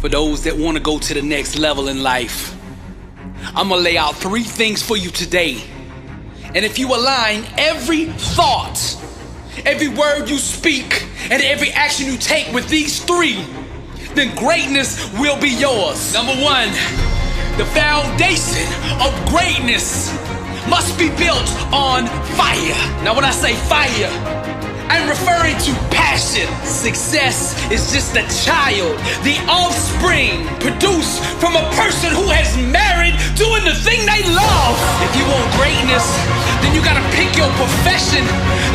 For those that want to go to the next level in life, I'm gonna lay out 3 things for you today. And if you align every thought, every word you speak, and every action you take with these 3, then greatness will be yours. Number 1, the foundation of greatness must be built on fire. Now when I say fire, I'm referring to passion. Success is just a child, the offspring produced from a person who has married doing the thing they love. If you want greatness, then you gotta pick your profession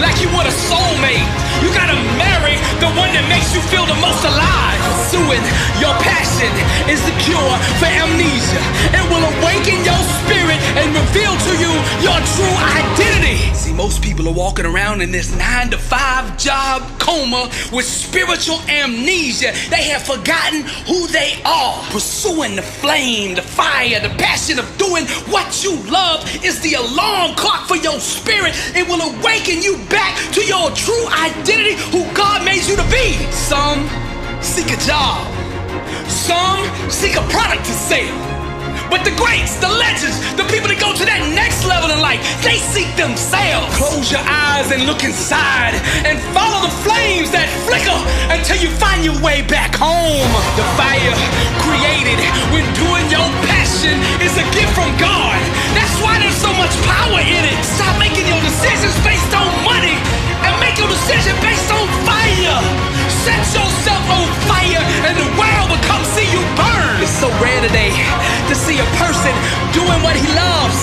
like you would a soulmate. You gotta marry the one that makes you feel the most alive. Pursuing your passion is the cure for amnesia. It will awaken your spirit and reveal to you your true identity. See, most people are walking around in this 9-to-5 job coma with spiritual amnesia. They have forgotten who they are. Pursuing the flame, the fire, the passion of doing what you love is the alarm clock for your spirit. It will awaken you back to your true identity, who God made you to be. Some seek a job. Some seek a product to sell. But the greats, the legends, the people that go to that next level in life, they seek themselves. Close your eyes and look inside and follow the flames that flicker until you find your way back home. The fire created when doing your passion is a gift from God. That's why there's so much power in it. Stop making your decisions based on money and make your decision based on fire. Set yourself on fire and the world will come see you burn. It's so rare today to see a person doing what he loves.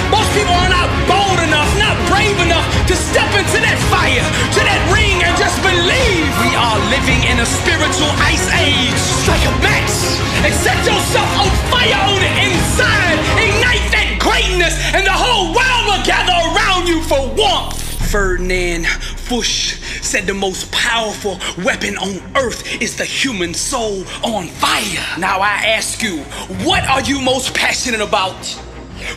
Most people are not bold enough, not brave enough to step into that fire, to that ring, and just believe. We are living in a spiritual ice age. Strike a match and set yourself on fire on the inside. Ignite that greatness and the whole world will gather around you for warmth. Ferdinand Fuchs said the most powerful weapon on earth is the human soul on fire. Now I ask you, what are you most passionate about?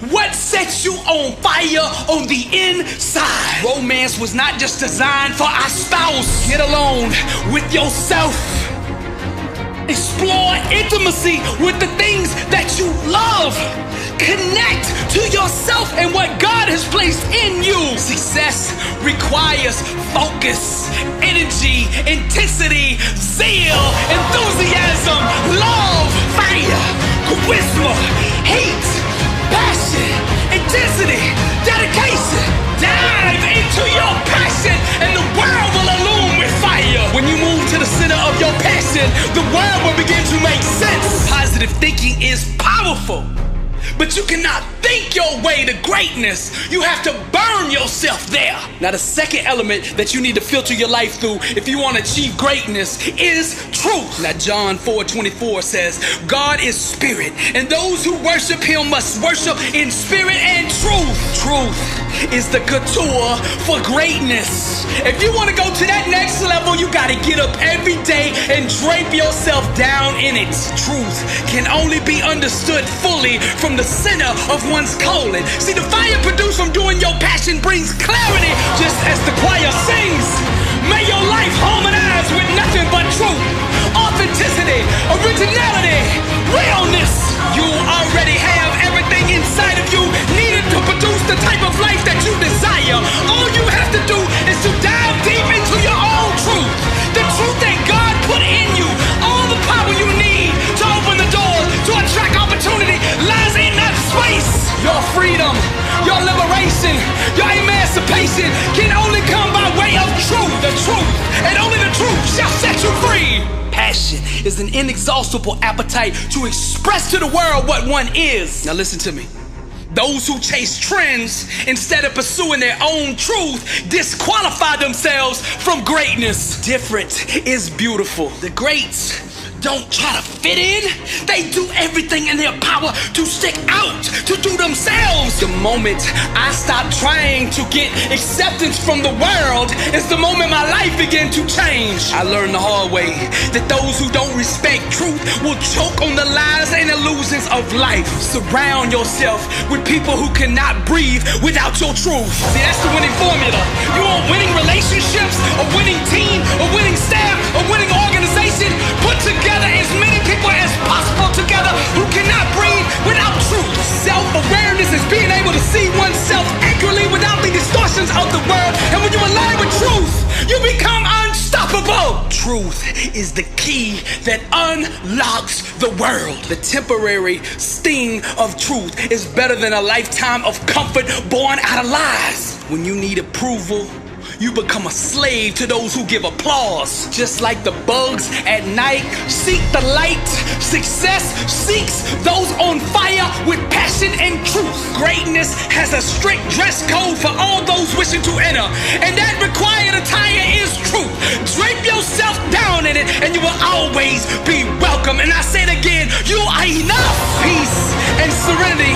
What sets you on fire on the inside? Romance was not just designed for our spouse. Get alone with yourself. Explore intimacy with the things that you love. Connect to yourself and what God has placed in you. Success requires focus, energy, intensity, zeal, enthusiasm, love, fire, charisma, heat, passion, intensity, dedication. Dive into your passion and the world will illume with fire. When you move to the center of your passion, the world will begin to make sense. Positive thinking is powerful, but you cannot think your way to greatness. You have to burn yourself there. Now the second element that you need to filter your life through if you want to achieve greatness is truth. Now John 4:24 says, God is spirit, and those who worship him must worship in spirit and truth. Truth is the couture for greatness. If you want to go to that next level, you got to get up every day and drape yourself down in it. Truth can only be understood fully from the center of one's calling. See, the fire produced from doing your passion brings clarity, just as the choir sings. May your life harmonize with nothing but truth, authenticity, originality, realness. You already have everything inside of you needed to produce the type of life that you desire. All you have to do is to dive deep into your own truth, the truth that God put in you. All the power you need to open the doors to attract opportunity lies in that space. Your freedom, your liberation, your emancipation can only come by way of truth. The truth, and only the truth shall set you free. Passion is an inexhaustible appetite to express to the world what one is. Now listen to me. Those who chase trends instead of pursuing their own truth disqualify themselves from greatness. Different is beautiful. The greats don't try to fit in. They do everything in their power to stick out, to do themselves. The moment I stop trying to get acceptance from the world is the moment my life began to change. I learned the hard way that those who don't respect truth will choke on the lies and illusions of life. Surround yourself with people who cannot breathe without your truth. See, that's the winning formula. You want winning relationships, a winning team, a winning staff, a winning organization? Put together as many people truth is the key that unlocks the world. The temporary sting of truth is better than a lifetime of comfort born out of lies. When you need approval, you become a slave to those who give applause. Just like the bugs at night seek the light, success seeks those on fire with passion and truth. Greatness has a strict dress code for all those wishing to enter, and that required attire is truth. Drape yourself down in it and you will always be welcome. And I say it again, you are enough. Peace and serenity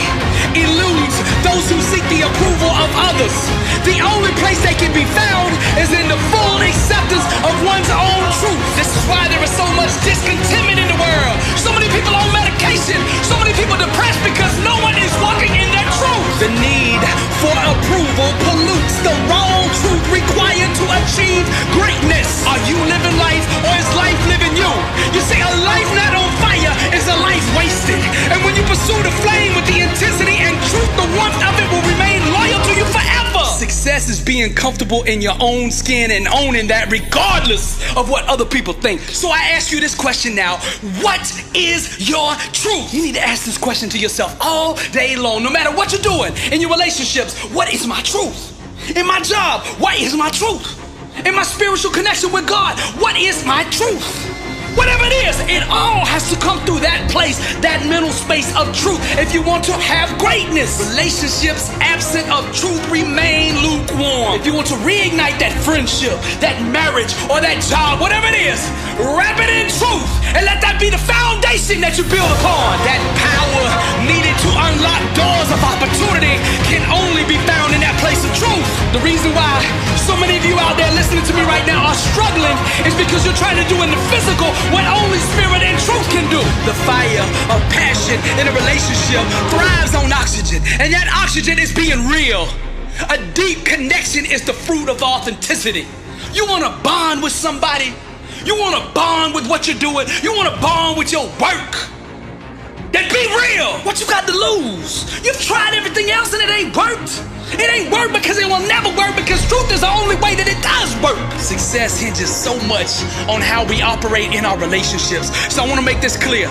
eludes those who seek the approval of others. The only place they can be found is in the full acceptance of one's own truth. This is why there is so much discontentment in the world. So many people on medication, so many people depressed because no one is walking in their truth. The need for approval pollutes the wrong truth required to achieve greatness. Are you living life or is life living you? You see, a life not on fire is a life wasted. And when you pursue the flame with the intensity and truth, the warmth of it will remain loyal to you forever. Success is being comfortable in your own skin and owning that regardless of what other people think. So I ask you this question now. What is your truth? You need to ask this question to yourself all day long, no matter what you're doing. In your relationships, what is my truth? In my job, what is my truth? In my spiritual connection with God, what is my truth? Whatever it is, it all has to come through that place, that mental space of truth if you want to have greatness. Relationships absent of truth remain lukewarm. If you want to reignite that friendship, that marriage, or that job, whatever it is, wrap it in truth and let that be the foundation that you build upon. That power needed to unlock doors of opportunity can only be found in that place of truth. The reason why so many of you out there listening to me right now are struggling is because you're trying to do in the physical what only spirit and truth can do. The fire of passion in a relationship thrives on oxygen, and that oxygen is being real. A deep connection is the fruit of authenticity. You want to bond with somebody? You want to bond with what you're doing? You want to bond with your work? Then be real. What you got to lose? You've tried everything else and it ain't worked. It ain't work because it will never work, because truth is the only way that it does work. Success hinges so much on how we operate in our relationships. So I want to make this clear.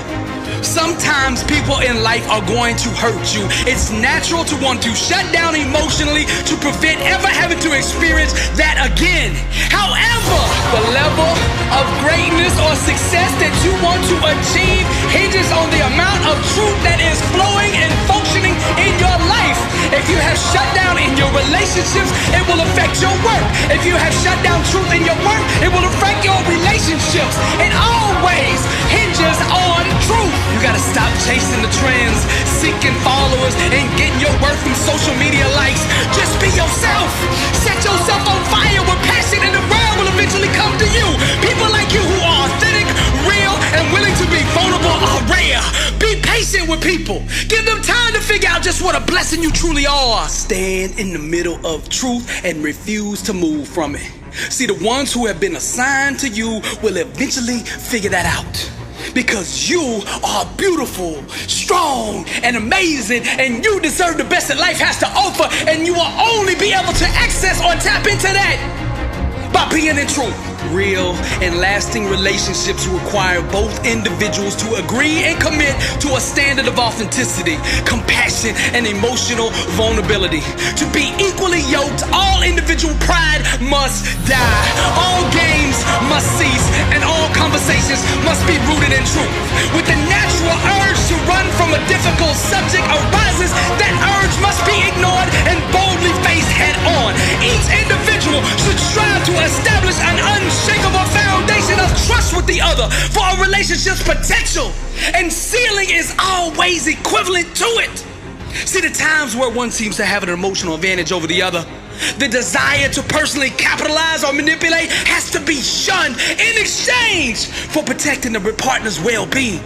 Sometimes people in life are going to hurt you. It's natural to want to shut down emotionally to prevent ever having to experience that again. However, the level of greatness or success that you want to achieve hinges on the amount of truth that is flowing and functioning in your life. If you have shut down in your relationships, it will affect your work. If you have shut down truth in your work, it will affect your relationships. It always hinges on truth. You gotta stop chasing the trends, seeking followers, and getting your worth from social media likes. Just be yourself. Set yourself on fire with passion, and the world will eventually come to you. People like you who are authentic, real, and willing to be vulnerable are rare. Be patient with people. Give them time to figure out just what a blessing you truly are. Stand in the middle of truth and refuse to move from it. See, the ones who have been assigned to you will eventually figure that out. Because you are beautiful, strong, and amazing, and you deserve the best that life has to offer, and you will only be able to access or tap into that by being in truth. Real and lasting relationships require both individuals to agree and commit to a standard of authenticity, compassion, and emotional vulnerability. To be equally yoked, all individual pride must die. All games must cease, and all conversations must be rooted in truth. With the natural urge to run from a difficult subject arises, that urge must be ignored and boldly faced head on. Each individual should strive to establish an unshakable foundation of trust with the other for a relationship's potential, and ceiling is always equivalent to it. See, the times where one seems to have an emotional advantage over the other, the desire to personally capitalize or manipulate has to be shunned in exchange for protecting the partner's well-being.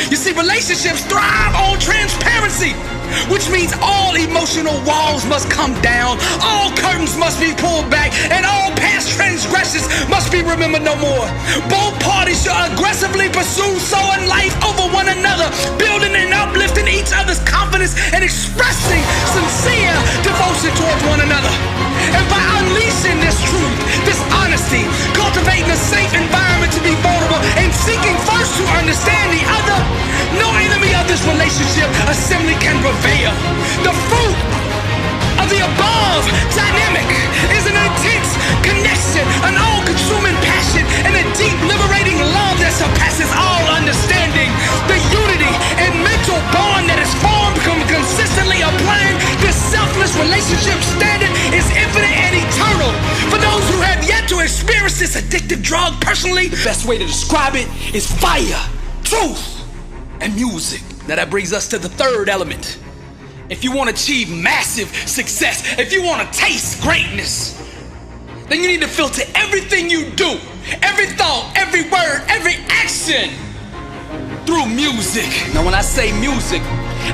You see, relationships thrive on transparency, which means all emotional walls must come down, all curtains must be pulled back, and all past transgressions must be remembered no more. Both parties should aggressively pursue soaring life over one another, building and uplifting each other's confidence and expressing sincere devotion towards one another. And by unleashing this truth, this honesty, cultivating a safe environment to be deep, liberating love that surpasses all understanding. The unity and mental bond that is formed consistently applying this selfless relationship standard is infinite and eternal. For those who have yet to experience this addictive drug personally, the best way to describe it is fire, truth, and music. Now that brings us to the third element. If you want to achieve massive success, if you want to taste greatness, then you need to filter everything you do, every thought, every word, every action through music. Now when I say music,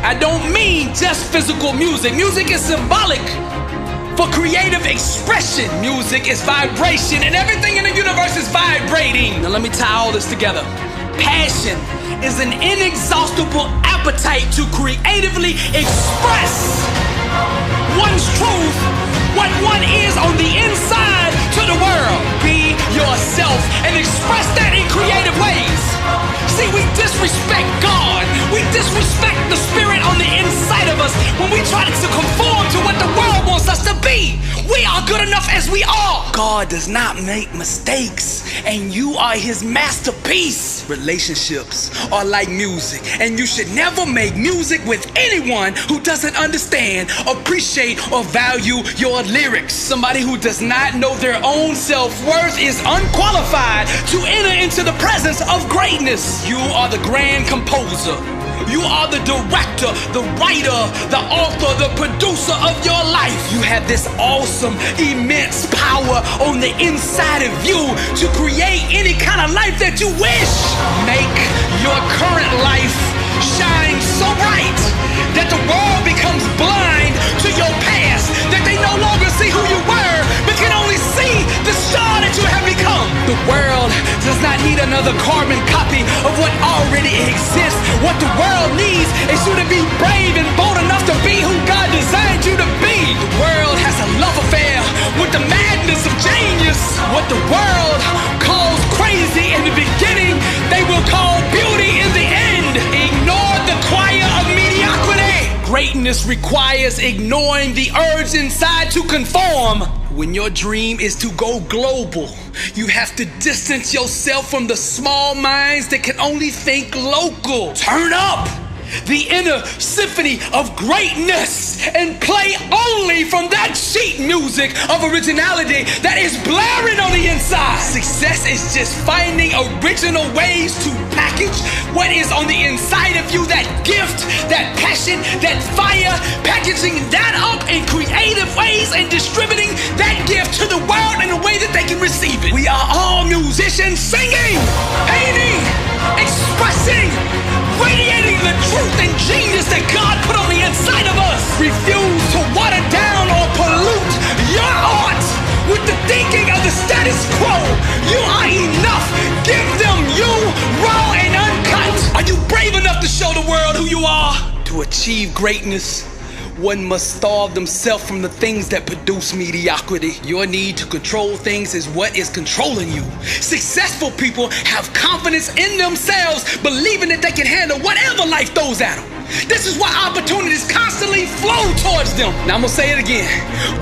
I don't mean just physical music. Music is symbolic for creative expression. Music is vibration, and everything in the universe is vibrating. Now let me tie all this together. Passion is an inexhaustible appetite to creatively express one's truth, what one is on the inside, to the world. Be yourself and express that in creative ways. See, we disrespect God. We disrespect the spirit on the inside of us when we try to conform to what the world wants us to be. We are good enough as we are. God does not make mistakes, and you are his masterpiece. Relationships are like music, and you should never make music with anyone who doesn't understand, appreciate, or value your lyrics. Somebody who does not know their own self-worth is unqualified to enter into the presence of greatness. You are the grand composer. You are the director, the writer, the author, the producer of your life. You have this awesome, immense power on the inside of you to create any kind of life that you wish. Make your current life shine so bright that the world becomes blind to your past, that they no longer see who you were, but can only see the star that you have become. The world does not need another carbon copy of what already exists. What the world needs is you to be brave and bold enough to be who God designed you to be. The world has a love affair with the madness of genius. What the world calls crazy in the beginning, they will call beauty in the end. Ignore the choir of mediocrity. Greatness requires ignoring the urge inside to conform. When your dream is to go global, you have to distance yourself from the small minds that can only think local. Turn up the inner symphony of greatness and play only from that sheet music of originality that is blaring on the inside. Success is just finding original ways to package what is on the inside of you, that gift, that passion, that fire, packaging that up in creative ways and distributing that gift to the world in a way that they can receive it. We are all musicians singing, painting, expressing, radiating the truth and genius that God put on the inside of us. Refuse to water down or pollute your art with the thinking of the status quo. You are enough. Give them you, raw and uncut. Are you brave enough to show the world who you are? To achieve greatness, one must starve themselves from the things that produce mediocrity. Your need to control things is what is controlling you. Successful people have confidence in themselves, believing that they can handle whatever life throws at them. This is why opportunities constantly flow towards them. Now I'm gonna say it again.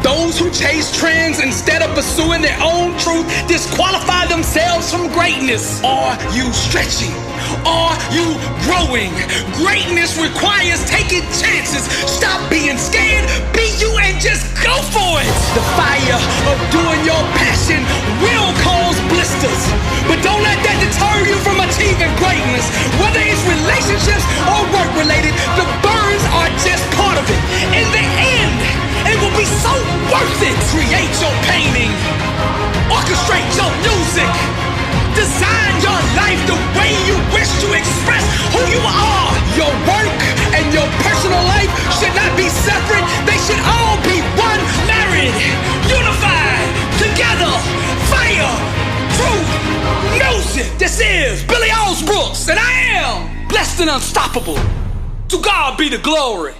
Those who chase trends instead of pursuing their own truth disqualify themselves from greatness. Are you stretching? Are you growing? Greatness requires taking chances. Stop being scared. Be you and just go for it. The fire of doing your passion will cause blisters, but don't let that deter you from achieving greatness. Whether it's relationships or work related, the burns are just part of it. In the end, it will be so worth it. Create your painting. Orchestrate your music. Design your life the way you wish to express who you are. Your work and your personal life should not be separate. They should all be one, married, unified, together. Fire, truth, music. This is Billy Alsbrooks, and I am blessed and unstoppable. To God be the glory.